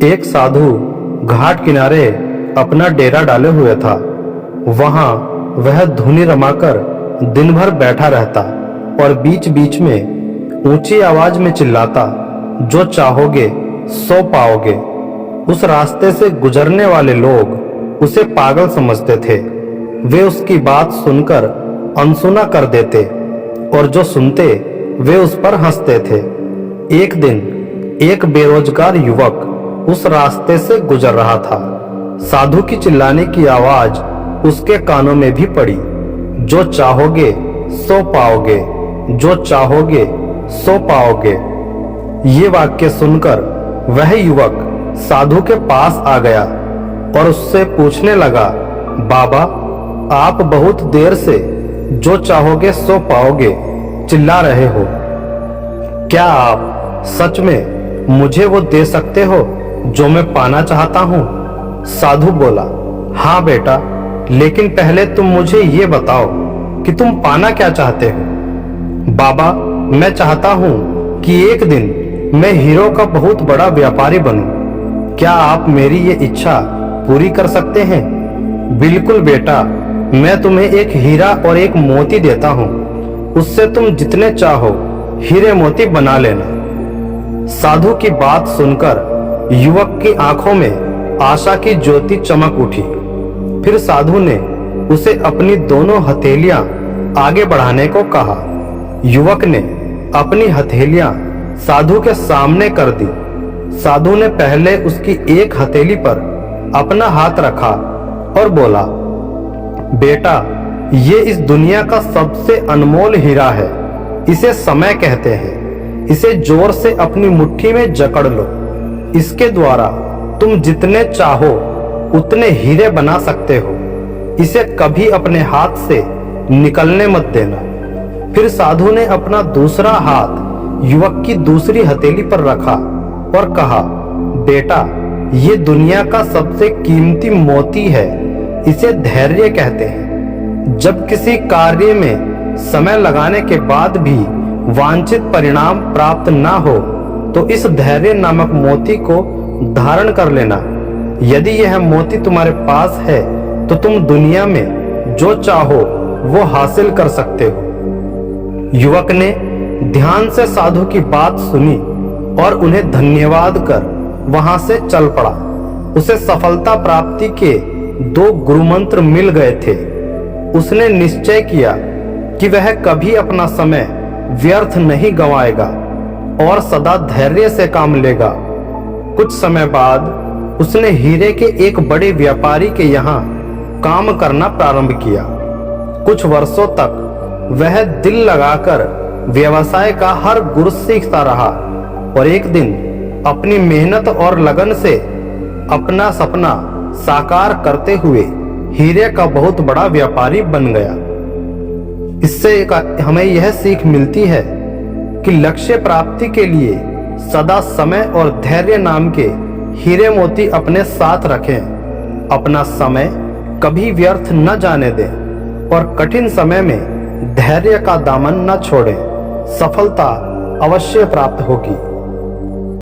एक साधु घाट किनारे अपना डेरा डाले हुए था। वहां वह धुनी रमाकर दिन भर बैठा रहता और बीच बीच में ऊंची आवाज में चिल्लाता, जो चाहोगे सो पाओगे। उस रास्ते से गुजरने वाले लोग उसे पागल समझते थे। वे उसकी बात सुनकर अनसुना कर देते और जो सुनते वे उस पर हंसते थे। एक दिन एक बेरोजगार युवक उस रास्ते से गुजर रहा था। साधु की चिल्लाने की आवाज उसके कानों में भी पड़ी, जो चाहोगे सो पाओगे, जो चाहोगे सो पाओगे। ये वाक्य सुनकर वह युवक साधु के पास आ गया और उससे पूछने लगा, बाबा, आप बहुत देर से जो चाहोगे सो पाओगे चिल्ला रहे हो। क्या आप सच में मुझे वो दे सकते हो जो मैं पाना चाहता हूँ? साधु बोला, हाँ बेटा, लेकिन पहले तुम मुझे ये बताओ कि तुम पाना क्या चाहते हो। बाबा, मैं चाहता हूँ कि एक दिन मैं हीरो का बहुत बड़ा व्यापारी बनूं। क्या आप मेरी ये इच्छा पूरी कर सकते हैं? बिल्कुल बेटा, मैं तुम्हें एक हीरा और एक मोती देता हूँ। उससे तुम जितने चाहो हीरे मोती बना लेना। साधु की बात सुनकर युवक की आंखों में आशा की ज्योति चमक उठी। फिर साधु ने उसे अपनी दोनों हथेलियां आगे बढ़ाने को कहा। युवक ने अपनी हथेलियां साधु के सामने कर दी। साधु ने पहले उसकी एक हथेली पर अपना हाथ रखा और बोला, बेटा, ये इस दुनिया का सबसे अनमोल हीरा है। इसे समय कहते हैं। इसे जोर से अपनी मुट्ठी में जकड़ लो। इसके द्वारा तुम जितने चाहो उतने हीरे बना सकते हो। इसे कभी अपने हाथ से निकलने मत देना। फिर साधु ने अपना दूसरा हाथ युवक की दूसरी हथेली पर रखा और कहा, बेटा, ये दुनिया का सबसे कीमती मोती है। इसे धैर्य कहते हैं। जब किसी कार्य में समय लगाने के बाद भी वांछित परिणाम प्राप्त ना हो तो इस धैर्य नामक मोती को धारण कर लेना। यदि यह मोती तुम्हारे पास है तो तुम दुनिया में जो चाहो वो हासिल कर सकते हो। युवक ने ध्यान से साधु की बात सुनी और उन्हें धन्यवाद कर वहां से चल पड़ा। उसे सफलता प्राप्ति के 2 गुरुमंत्र मिल गए थे। उसने निश्चय किया कि वह कभी अपना समय व्यर्थ नहीं गंवाएगा और सदा धैर्य से काम लेगा। कुछ समय बाद उसने हीरे के एक बड़े व्यापारी के यहाँ काम करना प्रारंभ किया। कुछ वर्षों तक वह दिल लगाकर व्यवसाय का हर गुर सीखता रहा और एक दिन अपनी मेहनत और लगन से अपना सपना साकार करते हुए हीरे का बहुत बड़ा व्यापारी बन गया। इससे हमें यह सीख मिलती है कि लक्ष्य प्राप्ति के लिए सदा समय और धैर्य नाम के हीरे मोती अपने साथ रखें। अपना समय कभी व्यर्थ न जाने दें और कठिन समय में धैर्य का दामन न छोड़ें। सफलता अवश्य प्राप्त होगी।